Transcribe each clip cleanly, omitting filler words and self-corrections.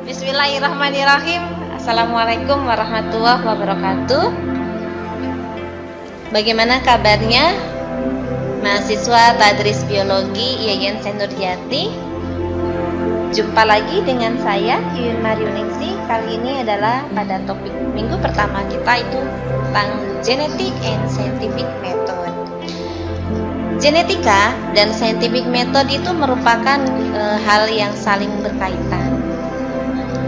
Bismillahirrahmanirrahim. Assalamualaikum warahmatullahi wabarakatuh. Bagaimana kabarnya mahasiswa Tadris Biologi IAIN Senurjati? Jumpa lagi dengan saya Yuyun Mariuningsi. Kali ini adalah pada topik minggu pertama kita, itu tentang genetic and scientific method. Genetika dan scientific method itu merupakan hal yang saling berkaitan.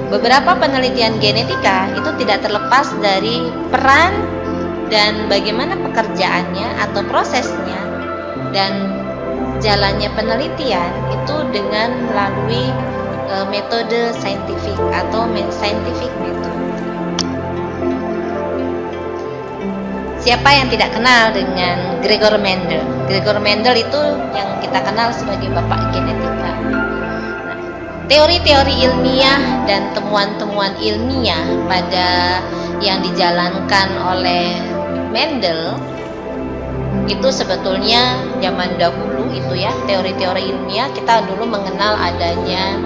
Beberapa penelitian genetika itu tidak terlepas dari peran dan bagaimana pekerjaannya atau prosesnya dan jalannya penelitian itu dengan melalui metode saintifik atau scientific method. Siapa yang tidak kenal dengan Gregor Mendel? Gregor Mendel itu yang kita kenal sebagai bapak genetika. Teori-teori ilmiah dan temuan-temuan ilmiah pada yang dijalankan oleh Mendel itu sebetulnya zaman dahulu itu ya, teori-teori ilmiah kita dulu mengenal adanya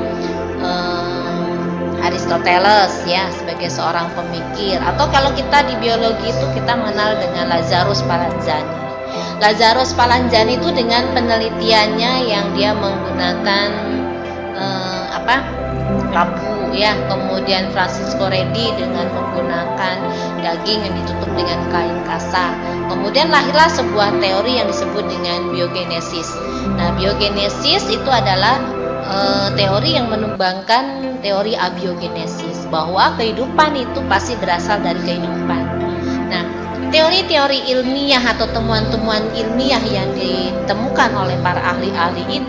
Aristoteles ya sebagai seorang pemikir, atau kalau kita di biologi itu kita mengenal dengan Lazarus Spallanzani. Lazarus Spallanzani itu dengan penelitiannya yang dia menggunakan labu ya, kemudian Francisco Redi dengan menggunakan daging yang ditutup dengan kain kasa. Kemudian lahirlah sebuah teori yang disebut dengan biogenesis. Nah, biogenesis itu adalah teori yang menumbangkan teori abiogenesis, bahwa kehidupan itu pasti berasal dari kehidupan. Nah, teori-teori ilmiah atau temuan-temuan ilmiah yang ditemukan oleh para ahli-ahli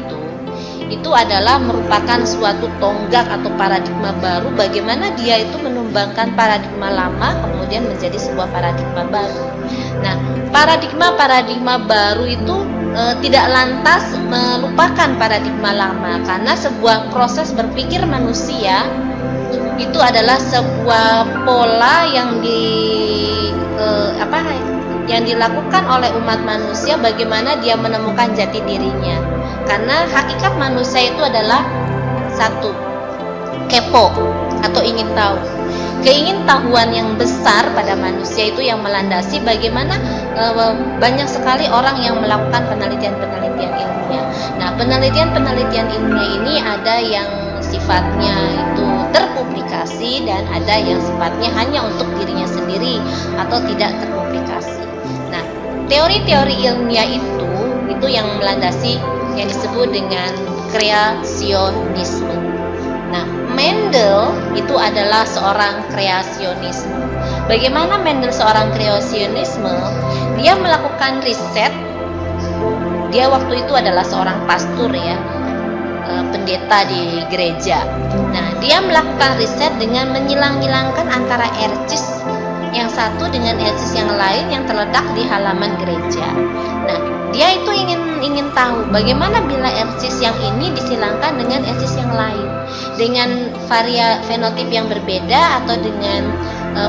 itu adalah merupakan suatu tonggak atau paradigma baru, bagaimana dia itu menumbangkan paradigma lama kemudian menjadi sebuah paradigma baru. Nah, paradigma baru itu tidak lantas melupakan paradigma lama, karena sebuah proses berpikir manusia itu adalah sebuah pola yang dilakukan oleh umat manusia, bagaimana dia menemukan jati dirinya. Karena hakikat manusia itu adalah satu, kepo atau ingin tahu. Keingintahuan yang besar pada manusia itu yang melandasi bagaimana banyak sekali orang yang melakukan penelitian-penelitian ilmiah. Nah, penelitian-penelitian ilmiah ini ada yang sifatnya itu terpublikasi dan ada yang sifatnya hanya untuk dirinya sendiri atau tidak terpublikasi. Nah, teori-teori ilmiah itu yang melandasi yang disebut dengan kreasionisme. Nah, Mendel itu adalah seorang kreasionisme. Bagaimana Mendel seorang kreasionisme? Dia melakukan riset. Dia waktu itu adalah seorang pastor ya, pendeta di gereja. Nah, dia melakukan riset dengan menyilang-nyilangkan antara ercis yang satu dengan ercis yang lain yang terletak di halaman gereja. Nah, dia itu ingin tahu bagaimana bila ercis yang ini disilangkan dengan ercis yang lain, dengan fenotip yang berbeda atau dengan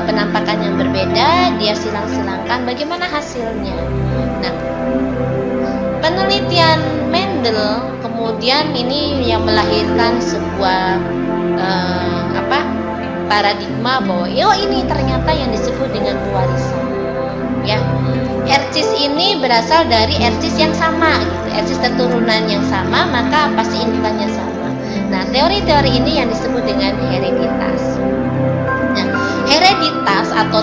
penampakan yang berbeda, dia silang-silangkan bagaimana hasilnya. Nah, penelitian Mendel kemudian ini yang melahirkan sebuah paradigma bahwa ini ternyata yang disebut dengan pewarisan ya. Ercis ini berasal dari ercis yang sama gitu. Ercis keturunan yang sama, maka pasti indukannya sama. Nah, teori-teori ini yang disebut dengan hereditas. Nah, hereditas atau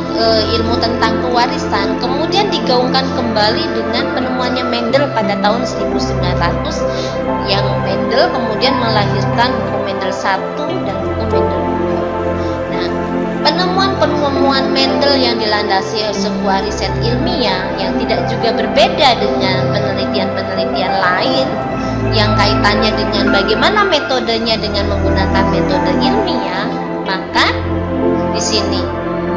ilmu tentang pewarisan kemudian digaungkan kembali dengan penemuannya Mendel pada tahun 1900, yang Mendel kemudian melahirkan buku Mendel 1 dan buku Mendel 2. Nah, penemuan Mendel yang dilandasi sebuah riset ilmiah yang tidak juga berbeda dengan penelitian-penelitian lain yang kaitannya dengan bagaimana metodenya dengan menggunakan metode ilmiah, maka di sini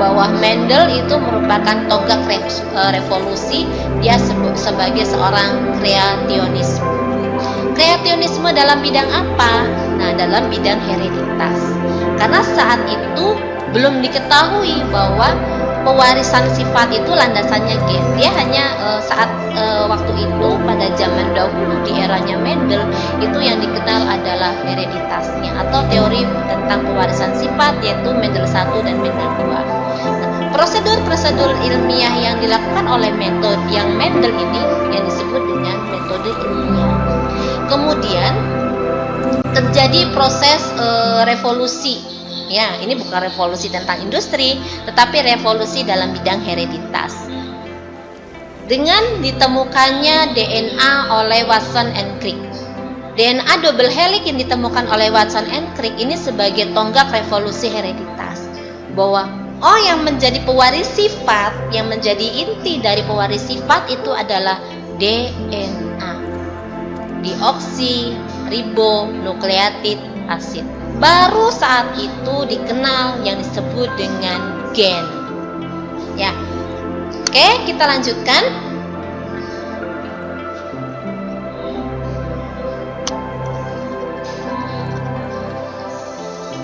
bahwa Mendel itu merupakan tonggak revolusi. Dia sebagai seorang kreasionisme. Kreasionisme dalam bidang apa? Nah, dalam bidang hereditas. Karena saat itu belum diketahui bahwa pewarisan sifat itu landasannya gen. Dia hanya saat waktu itu pada zaman dahulu di eranya Mendel itu yang dikenal adalah hereditasnya atau teori tentang pewarisan sifat. sifat, yaitu Mendel 1 dan Mendel 2. Prosedur-prosedur ilmiah yang dilakukan oleh metode yang Mendel ini yang disebut dengan metode ilmiah. Kemudian terjadi proses revolusi. Ya, ini bukan revolusi tentang industri, tetapi revolusi dalam bidang hereditas. Dengan ditemukannya DNA oleh Watson and Crick. DNA double helix yang ditemukan oleh Watson and Crick ini sebagai tonggak revolusi hereditas. Bahwa yang menjadi pewaris sifat, yang menjadi inti dari pewaris sifat itu adalah DNA, deoksiribonukleotid asid. Baru saat itu dikenal yang disebut dengan gen. Ya, oke, kita lanjutkan.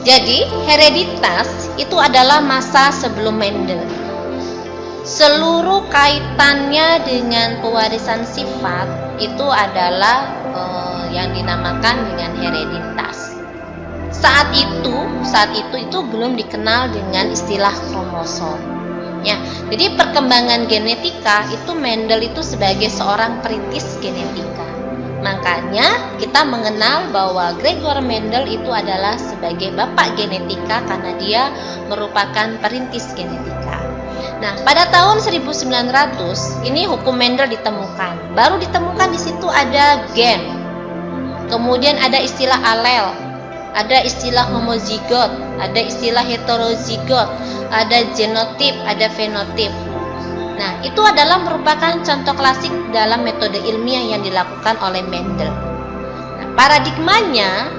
Jadi, hereditas itu adalah masa sebelum Mendel. Seluruh kaitannya dengan pewarisan sifat itu adalah yang dinamakan dengan hereditas. Saat itu belum dikenal dengan istilah kromosom. Ya, jadi perkembangan genetika itu Mendel itu sebagai seorang perintis genetika. Makanya kita mengenal bahwa Gregor Mendel itu adalah sebagai bapak genetika karena dia merupakan perintis genetika. Nah, pada tahun 1900 ini hukum Mendel ditemukan. Baru ditemukan di situ ada gen. Kemudian ada istilah alel, ada istilah homozigot, ada istilah heterozigot, ada genotip, ada fenotip. Nah, itu adalah merupakan contoh klasik dalam metode ilmiah yang dilakukan oleh Mendel. Nah, paradigmanya,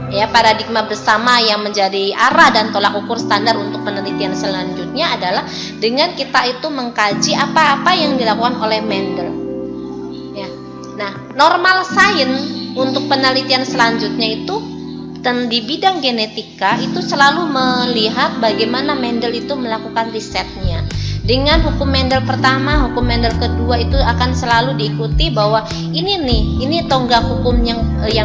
ya paradigma bersama yang menjadi arah dan tolak ukur standar untuk penelitian selanjutnya adalah dengan kita itu mengkaji apa-apa yang dilakukan oleh Mendel. Ya. Nah, normal science untuk penelitian selanjutnya itu dan di bidang genetika itu selalu melihat bagaimana Mendel itu melakukan risetnya. Dengan hukum Mendel pertama, hukum Mendel kedua itu akan selalu diikuti bahwa ini tonggak hukum yang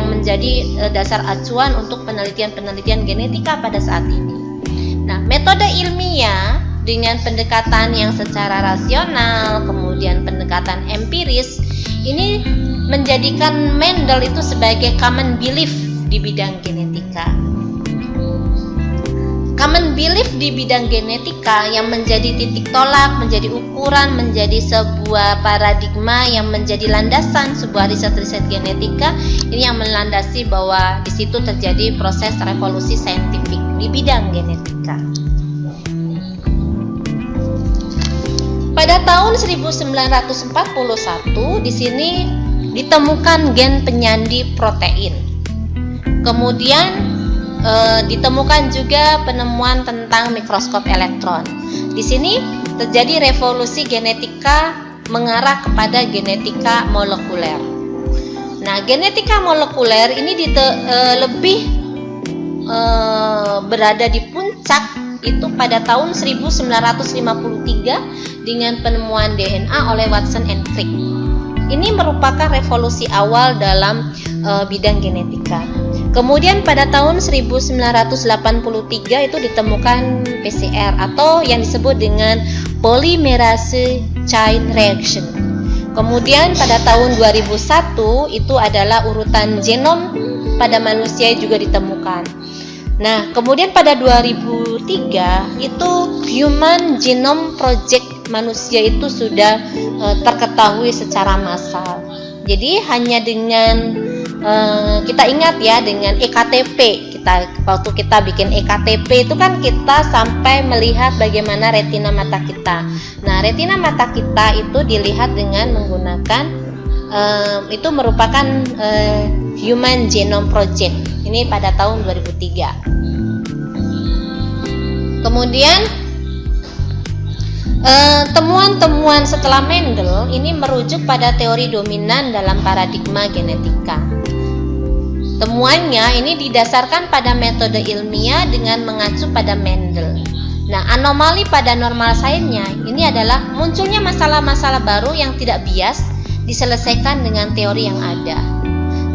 menjadi dasar acuan untuk penelitian-penelitian genetika pada saat ini. Nah, metode ilmiah dengan pendekatan yang secara rasional, kemudian pendekatan empiris, ini menjadikan Mendel itu sebagai common belief di bidang genetika. Common belief di bidang genetika yang menjadi titik tolak, menjadi ukuran, menjadi sebuah paradigma yang menjadi landasan sebuah riset-riset genetika, ini yang melandasi bahwa di situ terjadi proses revolusi saintifik di bidang genetika. Pada tahun 1941 di sini ditemukan gen penyandi protein. Kemudian ditemukan juga penemuan tentang mikroskop elektron. Di sini terjadi revolusi genetika mengarah kepada genetika molekuler. Nah, genetika molekuler ini lebih berada di puncak itu pada tahun 1953 dengan penemuan DNA oleh Watson and Crick. Ini merupakan revolusi awal dalam bidang genetika. Kemudian pada tahun 1983 itu ditemukan PCR atau yang disebut dengan polymerase chain reaction. Kemudian pada tahun 2001 itu adalah urutan genom pada manusia juga ditemukan. Nah, kemudian pada 2003 itu Human Genome Project manusia itu sudah terketahui secara massal. Jadi hanya dengan kita ingat ya dengan EKTP, waktu kita bikin EKTP itu kan kita sampai melihat bagaimana retina mata kita. Nah, retina mata kita itu dilihat dengan menggunakan itu merupakan Human Genome Project. Ini pada tahun 2003. Kemudian temuan-temuan setelah Mendel ini merujuk pada teori dominan dalam paradigma genetika. Temuannya ini didasarkan pada metode ilmiah dengan mengacu pada Mendel. Nah, anomali pada normal science-nya ini adalah munculnya masalah-masalah baru yang tidak bias diselesaikan dengan teori yang ada.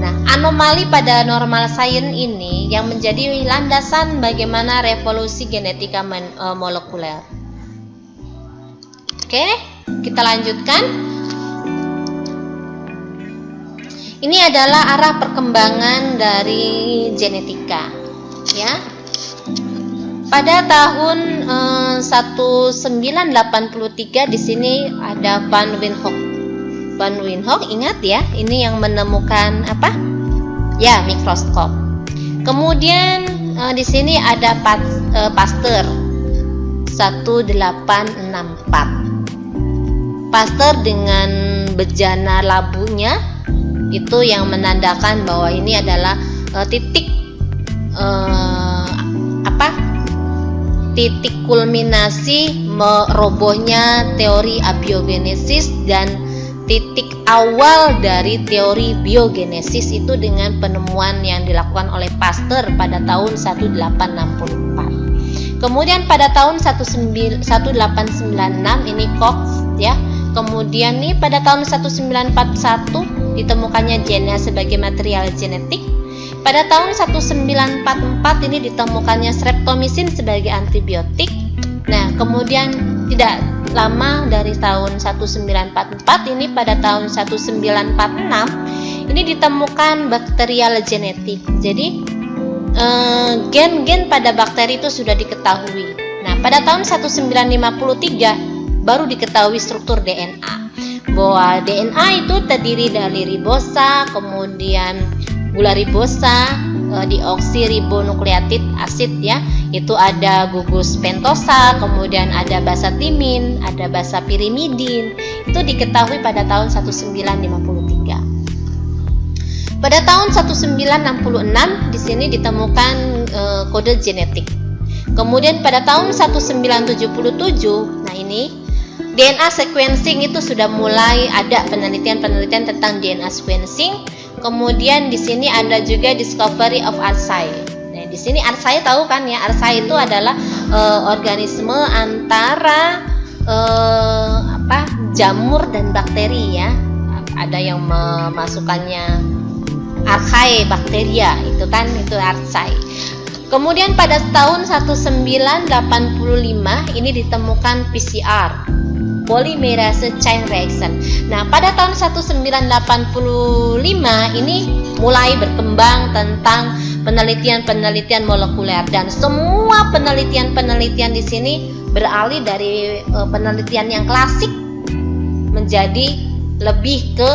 Nah, anomali pada normal science ini yang menjadi landasan bagaimana revolusi genetika molekuler. Oke, kita lanjutkan. Ini adalah arah perkembangan dari genetika, ya. Pada tahun 1983 di sini ada Van Wijnhoek. Van Wijnhoek, ingat ya, ini yang menemukan apa? Ya, mikroskop. Kemudian di sini ada Pasteur 1864. Pasteur dengan bejana labunya itu yang menandakan bahwa ini adalah titik kulminasi merobohnya teori abiogenesis dan titik awal dari teori biogenesis itu dengan penemuan yang dilakukan oleh Pasteur pada tahun 1864. Kemudian pada tahun 1896 ini Koch, ya. Kemudian nih pada tahun 1941 ditemukannya DNA sebagai material genetik. Pada tahun 1944 ini ditemukannya streptomycin sebagai antibiotik. Nah, kemudian tidak lama dari tahun 1944 ini pada tahun 1946 ini ditemukan bakterial genetik. Jadi gen-gen pada bakteri itu sudah diketahui. Nah, pada tahun 1953 baru diketahui struktur DNA, bahwa DNA itu terdiri dari ribosa, kemudian gula ribosa, deoksiribonukleotid asid, ya, itu ada gugus pentosa, kemudian ada basa timin, ada basa pirimidin. Itu diketahui pada tahun 1953. Pada tahun 1966 di sini ditemukan kode genetik. Kemudian pada tahun 1977, nah ini DNA sequencing itu sudah mulai ada penelitian-penelitian tentang DNA sequencing. Kemudian di sini ada juga discovery of archaea. Nah, di sini archaea tahu kan ya, archaea itu adalah organisme antara jamur dan bakteri, ya. Ada yang memasukkannya archaea bakteria, itu kan itu archaea. Kemudian pada tahun 1985 ini ditemukan PCR, polymerase chain reaction. Nah, pada tahun 1985 ini mulai berkembang tentang penelitian-penelitian molekuler, dan semua penelitian-penelitian di sini beralih dari penelitian yang klasik menjadi lebih ke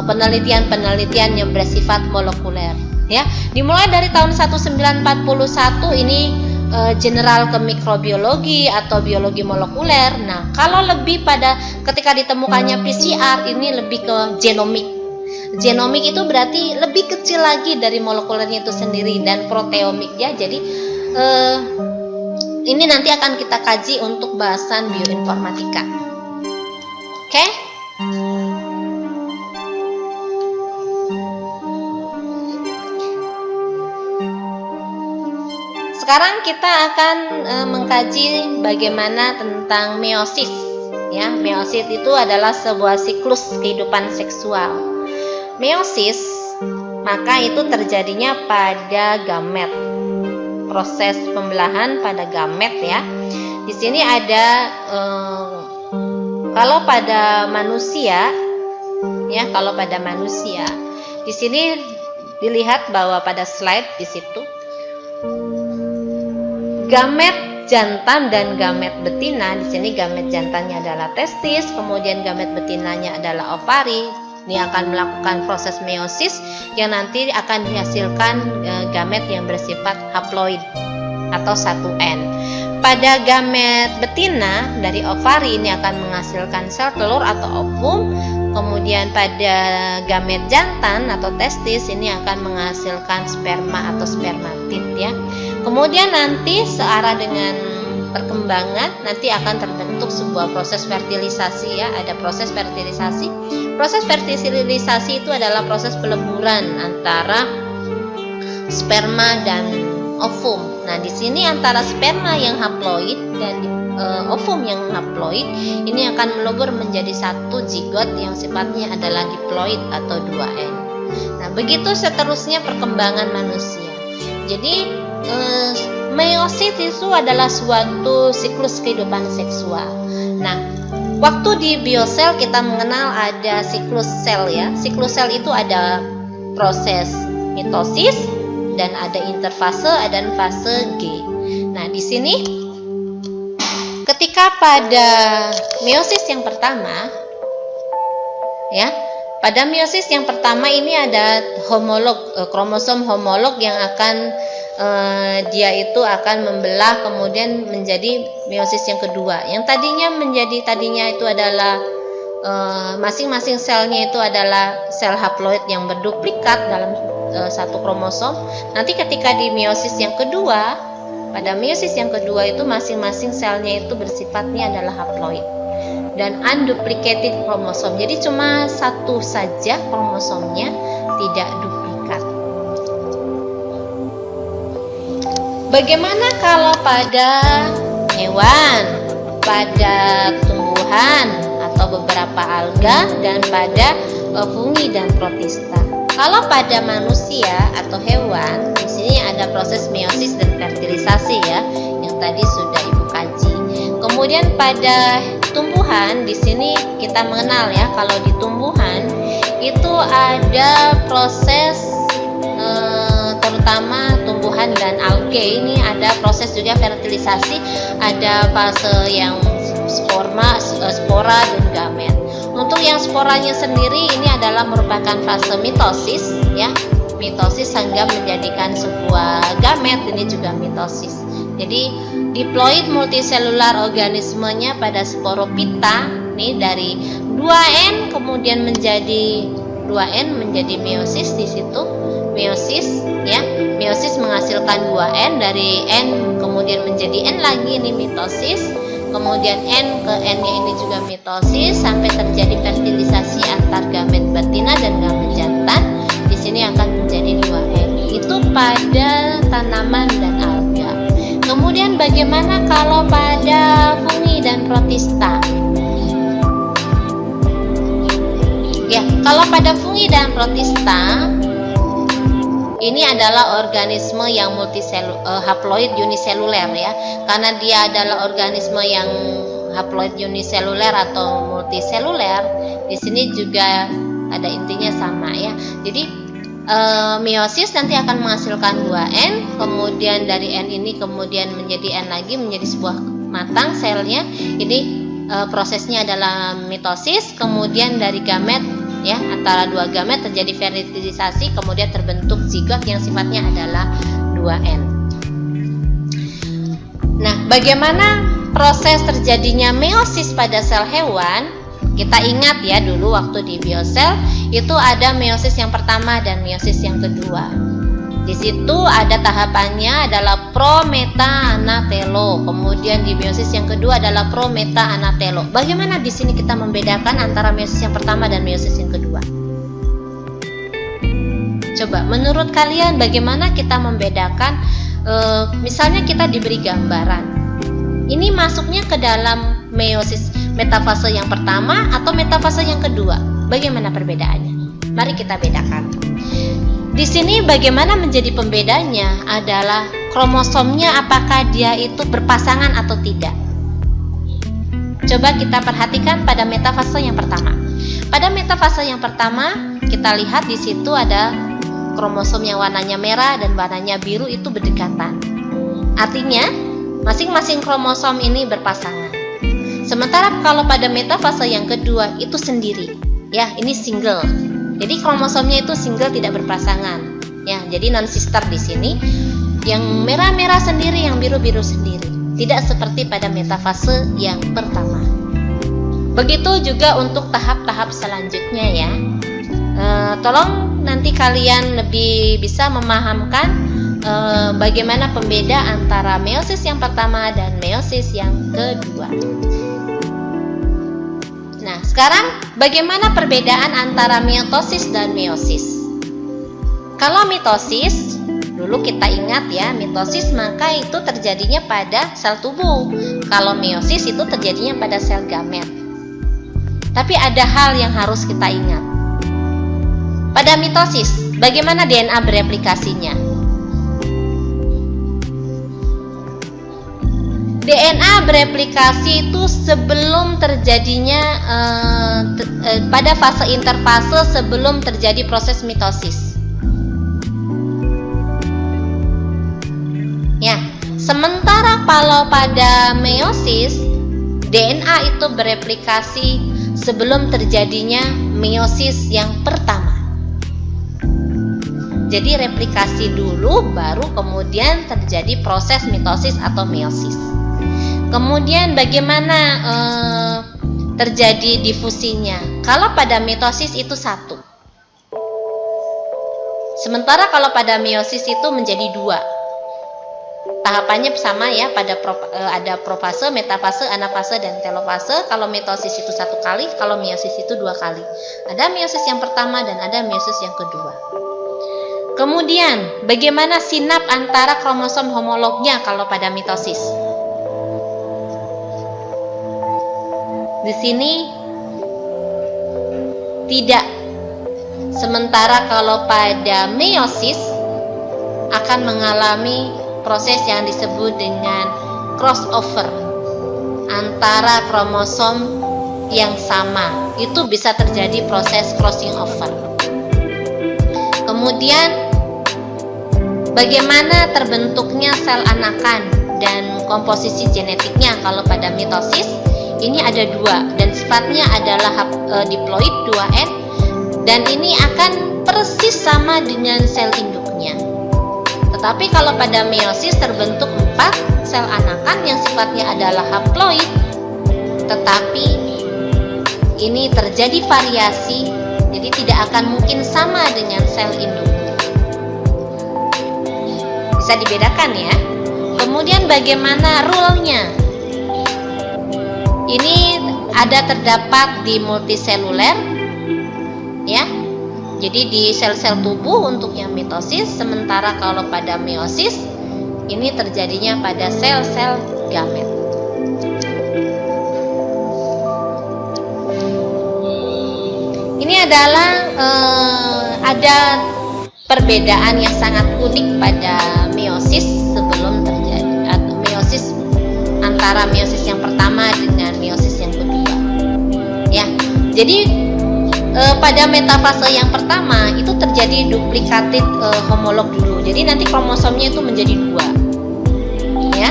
penelitian-penelitian yang bersifat molekuler, ya. Dimulai dari tahun 1941 ini general ke mikrobiologi atau biologi molekuler. Nah, kalau lebih pada ketika ditemukannya PCR ini lebih ke genomik. Genomik itu berarti lebih kecil lagi dari molekulernya itu sendiri, dan proteomik, ya. Jadi ini nanti akan kita kaji untuk bahasan bioinformatika. Oke? Sekarang kita akan mengkaji bagaimana tentang meiosis, ya. Meiosis itu adalah sebuah siklus kehidupan seksual. Meiosis maka itu terjadinya pada gamet, proses pembelahan pada gamet, ya. Di sini ada kalau pada manusia, ya, kalau pada manusia di sini dilihat bahwa pada slide di situ gamet jantan dan gamet betina. Di sini gamet jantannya adalah testis, kemudian gamet betinanya adalah ovari. Ini akan melakukan proses meiosis yang nanti akan dihasilkan gamet yang bersifat haploid atau 1N. Pada gamet betina dari ovari ini akan menghasilkan sel telur atau ovum. Kemudian pada gamet jantan atau testis ini akan menghasilkan sperma atau spermatid, ya. Kemudian nanti searah dengan perkembangan nanti akan terbentuk sebuah proses fertilisasi, ya. Ada proses fertilisasi. Proses fertilisasi itu adalah proses peleburan antara sperma dan ovum. Nah, di sini antara sperma yang haploid dan ovum yang haploid ini akan melebur menjadi satu zigot yang sifatnya adalah diploid atau 2N. Nah, begitu seterusnya perkembangan manusia. Jadi meiosis itu adalah suatu siklus kehidupan seksual. Nah, waktu di biosel kita mengenal ada siklus sel ya. Siklus sel itu ada proses mitosis dan ada interfase dan fase G. Nah, di sini ketika pada meiosis yang pertama ya, pada meiosis yang pertama ini ada homolog, kromosom homolog yang akan dia itu akan membelah kemudian menjadi meiosis yang kedua. Yang tadinya itu adalah masing-masing selnya itu adalah sel haploid yang berduplikat dalam satu kromosom. Nanti ketika di meiosis yang kedua, pada meiosis yang kedua itu masing-masing selnya itu bersifatnya adalah haploid dan unduplicated kromosom. Jadi cuma satu saja kromosomnya, tidak duplikat. Bagaimana kalau pada hewan, pada tumbuhan atau beberapa alga dan pada fungi dan protista? Kalau pada manusia atau hewan, di sini ada proses meiosis dan fertilisasi ya, yang tadi sudah Ibu kaji. Kemudian pada tumbuhan, di sini kita mengenal ya, kalau di tumbuhan itu ada proses terutama tumbuhan dan algae ini ada proses juga fertilisasi, ada fase yang spora dan gamet. Untuk yang sporanya sendiri ini adalah merupakan fase mitosis ya, mitosis hingga menjadikan sebuah gamet, ini juga mitosis. Jadi diploid multiselular organismenya pada sporopita nih dari 2N kemudian menjadi 2N menjadi meiosis. Di situ meiosis ya, meiosis menghasilkan 2N, dari N kemudian menjadi N lagi, ini mitosis. Kemudian N ke N-nya ini juga mitosis sampai terjadi fertilisasi antar gamet betina dan gamet jantan. Di sini akan menjadi 2N. Itu pada tanaman dan alga. Kemudian bagaimana kalau pada fungi dan protista? Ya, kalau pada fungi dan protista ini adalah organisme yang haploid uniseluler ya, karena dia adalah organisme yang haploid uniseluler atau multiseluler. Di sini juga ada intinya sama ya. Jadi meiosis nanti akan menghasilkan 2N, kemudian dari N ini kemudian menjadi N lagi, menjadi sebuah matang selnya. Ini prosesnya adalah mitosis, kemudian dari gamet ya, antara dua gamet terjadi fertilisasi, kemudian terbentuk zigot yang sifatnya adalah 2N. Nah, bagaimana proses terjadinya meiosis pada sel hewan? Kita ingat ya, dulu waktu di biosel itu ada meiosis yang pertama dan meiosis yang kedua. Di situ ada tahapannya adalah prometa anatelo. Kemudian di meiosis yang kedua adalah prometa anatelo. Bagaimana di sini kita membedakan antara meiosis yang pertama dan meiosis yang kedua? Coba menurut kalian bagaimana kita membedakan? Misalnya kita diberi gambaran. Ini masuknya ke dalam meiosis metafase yang pertama atau metafase yang kedua? Bagaimana perbedaannya? Mari kita bedakan. Di sini bagaimana menjadi pembedanya adalah kromosomnya, apakah dia itu berpasangan atau tidak. Coba kita perhatikan pada metafase yang pertama. Pada metafase yang pertama kita lihat di situ ada kromosom yang warnanya merah dan warnanya biru itu berdekatan. Artinya masing-masing kromosom ini berpasangan. Sementara kalau pada metafase yang kedua itu sendiri, ya ini single. Jadi kromosomnya itu single, tidak berpasangan. Ya, jadi non sister di sini. Yang merah-merah sendiri, yang biru-biru sendiri. Tidak seperti pada metafase yang pertama. Begitu juga untuk tahap-tahap selanjutnya ya. Tolong nanti kalian lebih bisa memahamkan bagaimana pembeda antara meiosis yang pertama dan meiosis yang kedua. Nah, sekarang bagaimana perbedaan antara mitosis dan meiosis? Kalau mitosis, dulu kita ingat ya, mitosis maka itu terjadinya pada sel tubuh. Kalau meiosis itu terjadinya pada sel gamet. Tapi ada hal yang harus kita ingat. Pada mitosis, bagaimana DNA bereplikasinya? DNA bereplikasi itu sebelum terjadinya pada fase interfase sebelum terjadi proses mitosis. Ya, sementara kalau pada meiosis, DNA itu bereplikasi sebelum terjadinya meiosis yang pertama. Jadi replikasi dulu, baru kemudian terjadi proses mitosis atau meiosis. Kemudian bagaimana terjadi difusinya? Kalau pada mitosis itu satu, sementara kalau pada meiosis itu menjadi dua. Tahapannya sama ya, ada profase, metafase, anafase, dan telofase. Kalau mitosis itu satu kali, kalau meiosis itu dua kali. Ada meiosis yang pertama dan ada meiosis yang kedua. Kemudian bagaimana sinap antara kromosom homolognya kalau pada mitosis? Di sini tidak. Sementara kalau pada meiosis akan mengalami proses yang disebut dengan crossover antara kromosom yang sama. Itu bisa terjadi proses crossing over. Kemudian bagaimana terbentuknya sel anakan dan komposisi genetiknya kalau pada mitosis? Ini ada dua dan sifatnya adalah diploid 2N, dan ini akan persis sama dengan sel induknya. Tetapi kalau pada meiosis terbentuk 4 sel anakan yang sifatnya adalah haploid, tetapi ini terjadi variasi, jadi tidak akan mungkin sama dengan sel induk. Bisa dibedakan ya. Kemudian bagaimana rule-nya? Ini terdapat di multiseluler ya. Jadi di sel-sel tubuh untuk yang mitosis, sementara kalau pada meiosis ini terjadinya pada sel-sel gamet. Ini adalah ada perbedaan yang sangat unik pada meiosis sebelum terjadi, atau meiosis antara meiosis yang pertama dengan meiosis yang kedua. Ya, jadi pada metafase yang pertama itu terjadi duplikated homolog dulu. Jadi nanti kromosomnya itu menjadi 2. Ya.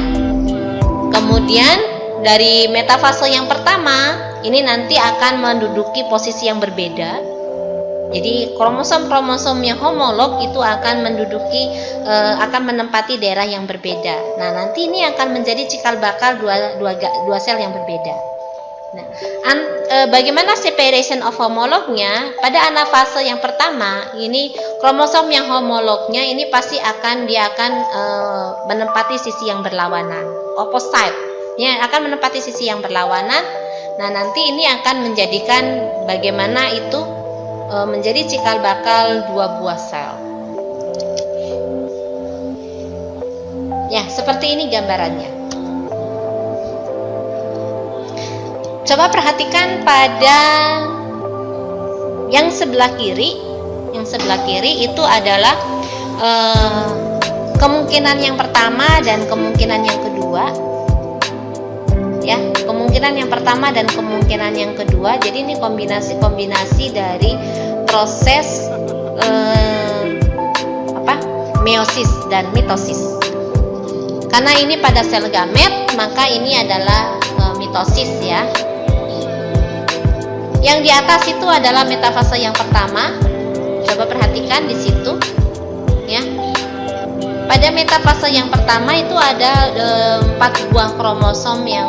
Kemudian dari metafase yang pertama ini nanti akan menduduki posisi yang berbeda. Jadi kromosom-kromosom yang homolog itu akan akan menempati daerah yang berbeda. Nah, nanti ini akan menjadi cikal bakal dua sel yang berbeda. Nah, bagaimana separation of homolognya? Pada anafase yang pertama, ini kromosom yang homolognya ini pasti akan menempati sisi yang berlawanan, opposite. Ya, akan menempati sisi yang berlawanan. Nah, nanti ini akan menjadikan bagaimana itu menjadi cikal bakal 2 buah sel. Ya, seperti ini gambarannya. Coba perhatikan pada yang sebelah kiri. Yang sebelah kiri itu adalah kemungkinan yang pertama dan kemungkinan yang kedua. Ya, kemungkinan yang pertama dan kemungkinan yang kedua. Jadi ini kombinasi dari proses meiosis dan mitosis. Karena ini pada sel gamet, maka ini adalah mitosis ya. Yang di atas itu adalah metafase yang pertama. Coba perhatikan di situ ya. Pada metafase yang pertama itu ada 4 buah kromosom yang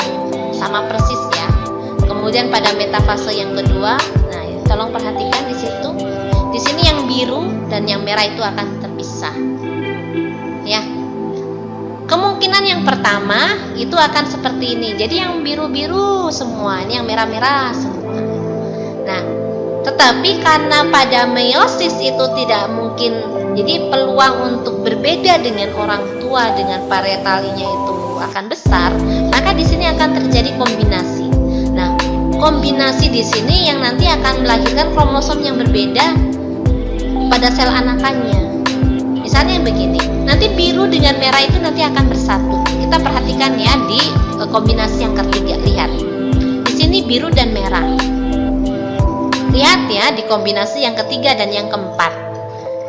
sama persis ya. Kemudian pada metafase yang kedua, nah tolong perhatikan di situ. Di sini yang biru dan yang merah itu akan terpisah. Ya. Kemungkinan yang pertama itu akan seperti ini. Jadi yang biru-biru semua, ini yang merah-merah semua. Nah, tetapi karena pada meiosis itu tidak mungkin, jadi peluang untuk berbeda dengan orang tua dengan paretalinya itu akan besar, maka di sini akan terjadi kombinasi. Nah, kombinasi di sini yang nanti akan melahirkan kromosom yang berbeda pada sel anakannya. Misalnya begini, nanti biru dengan merah itu nanti akan bersatu. Kita perhatikan ya di kombinasi yang ketiga, lihat. Di sini biru dan merah. Lihat ya di kombinasi yang ketiga dan yang keempat.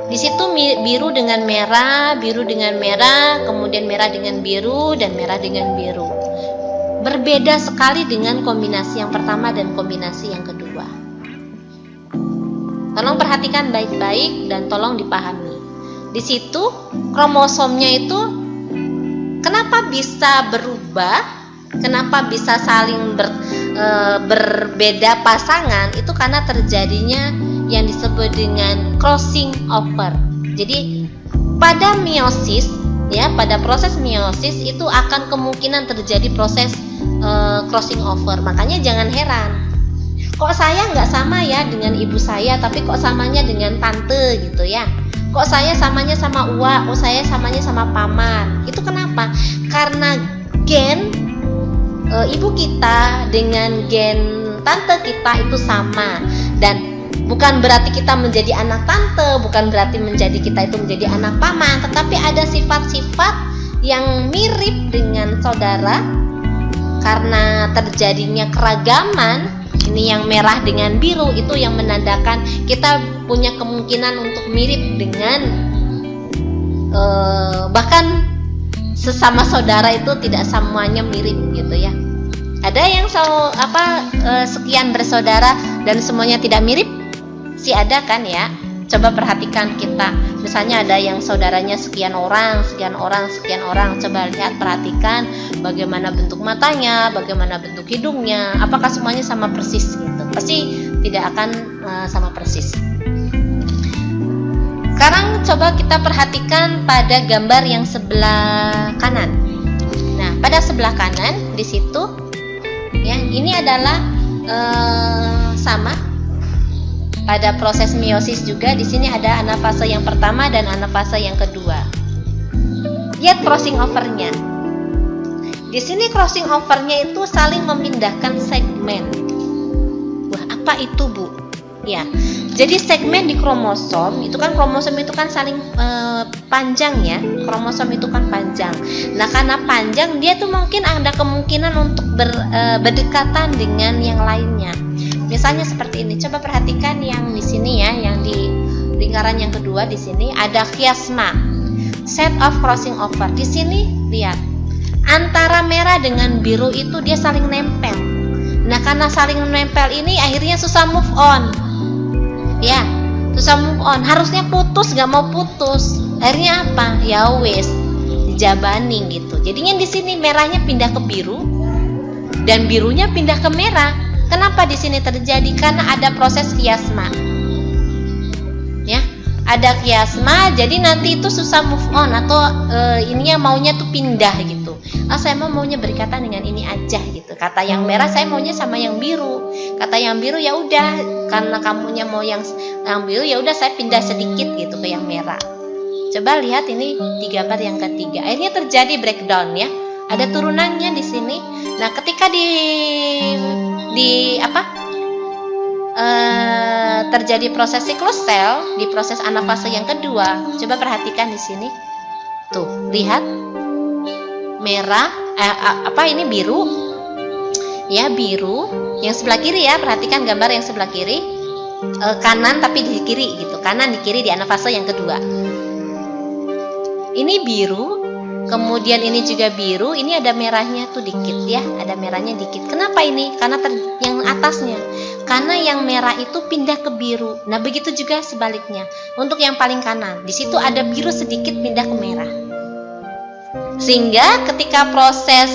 Di situ biru dengan merah, kemudian merah dengan biru dan merah dengan biru. Berbeda sekali dengan kombinasi yang pertama dan kombinasi yang kedua. Tolong perhatikan baik-baik dan tolong dipahami. Di situ kromosomnya itu kenapa bisa berubah, kenapa bisa saling berbeda pasangan, itu karena terjadinya yang disebut dengan crossing over. Jadi pada meiosis ya, pada proses meiosis itu akan kemungkinan terjadi proses crossing over. Makanya jangan heran, kok saya nggak sama ya dengan ibu saya, tapi kok samanya dengan tante gitu ya. Kok saya samanya sama uwa, kok saya samanya sama paman. Itu kenapa? Karena gen ibu kita dengan gen tante kita itu sama. Dan bukan berarti kita menjadi anak tante, bukan berarti kita itu menjadi anak paman, tetapi ada sifat-sifat yang mirip dengan saudara. Karena terjadinya keragaman, ini yang merah dengan biru, itu yang menandakan kita punya kemungkinan untuk mirip dengan bahkan sesama saudara itu tidak semuanya mirip gitu ya. Ada yang sekian bersaudara dan semuanya tidak mirip? Sih ada kan ya. Coba perhatikan kita, misalnya ada yang saudaranya sekian orang. Coba lihat, perhatikan bagaimana bentuk matanya, bagaimana bentuk hidungnya, apakah semuanya sama persis gitu. Pasti tidak akan sama persis. Sekarang coba kita perhatikan pada gambar yang sebelah kanan. Nah, pada sebelah kanan di situ ya, ini adalah sama. Pada proses meiosis juga di sini ada anafase yang pertama dan anafase yang kedua. Lihat crossing overnya. Di sini crossing overnya itu saling memindahkan segmen. Wah, apa itu, Bu? Ya. Jadi segmen di kromosom itu kan saling panjang ya. Kromosom itu kan panjang. Nah, karena panjang dia tuh mungkin ada kemungkinan untuk berdekatan dengan yang lainnya. Misalnya seperti ini. Coba perhatikan yang di sini ya, yang di lingkaran yang kedua di sini ada chiasma, set of crossing over. Di sini lihat, antara merah dengan biru itu dia saling nempel. Nah, karena saling nempel ini akhirnya susah move on. Ya, susah move on. Harusnya putus, nggak mau putus. Akhirnya apa? Ya wes, dijabanin gitu. Jadinya di sini merahnya pindah ke biru dan birunya pindah ke merah. Kenapa di sini terjadi? Karena ada proses chiasma. Ya, ada chiasma, jadi nanti itu susah move on atau ininya maunya tuh pindah gitu. Saya maunya berikatan dengan ini aja gitu. Kata yang merah saya maunya sama yang biru. Kata yang biru ya udah, karena kamunya mau yang biru ya udah saya pindah sedikit gitu ke yang merah. Coba lihat ini di gambar yang ketiga. Akhirnya terjadi breakdown ya. Ada turunannya di sini. Nah, ketika terjadi proses siklus sel di proses anafase yang kedua, coba perhatikan di sini. Tuh, lihat. Merah ini biru. Ya, biru. Yang sebelah kiri ya, perhatikan gambar yang sebelah kiri. Kanan tapi di kiri gitu. Kanan di kiri di anafase yang kedua. Ini biru. Kemudian ini juga biru, ini ada merahnya tuh dikit ya, ada merahnya dikit. Kenapa ini? Karena yang atasnya. Karena yang merah itu pindah ke biru. Nah, begitu juga sebaliknya. Untuk yang paling kanan, di situ ada biru sedikit pindah ke merah. Sehingga ketika proses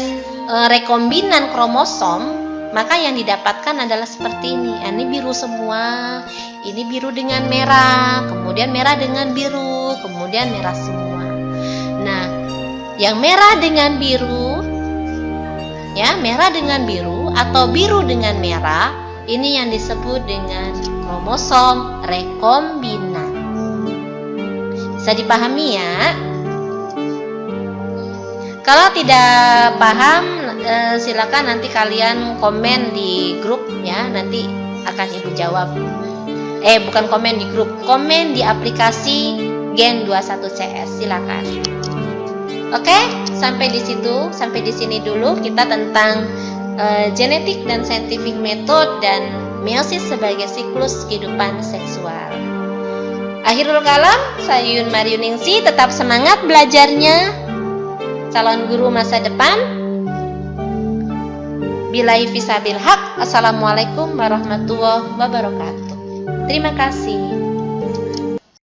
rekombinan kromosom, maka yang didapatkan adalah seperti ini. Ini biru semua, ini biru dengan merah, kemudian merah dengan biru, kemudian merah semua. Nah, yang merah dengan biru, ya, merah dengan biru atau biru dengan merah, ini yang disebut dengan kromosom rekombinan. Bisa dipahami ya? Kalau tidak paham, silakan nanti kalian komen di grup ya, nanti akan Ibu jawab. bukan komen di grup, komen di aplikasi Gen 21 CS. Silakan. Oke, sampai di sini dulu kita tentang genetik dan scientific method dan meiosis sebagai siklus kehidupan seksual. Akhirul kalam, saya Yun Mariuningsi, tetap semangat belajarnya, calon guru masa depan. Billahi fisabil haq. Assalamualaikum warahmatullahi wabarakatuh. Terima kasih.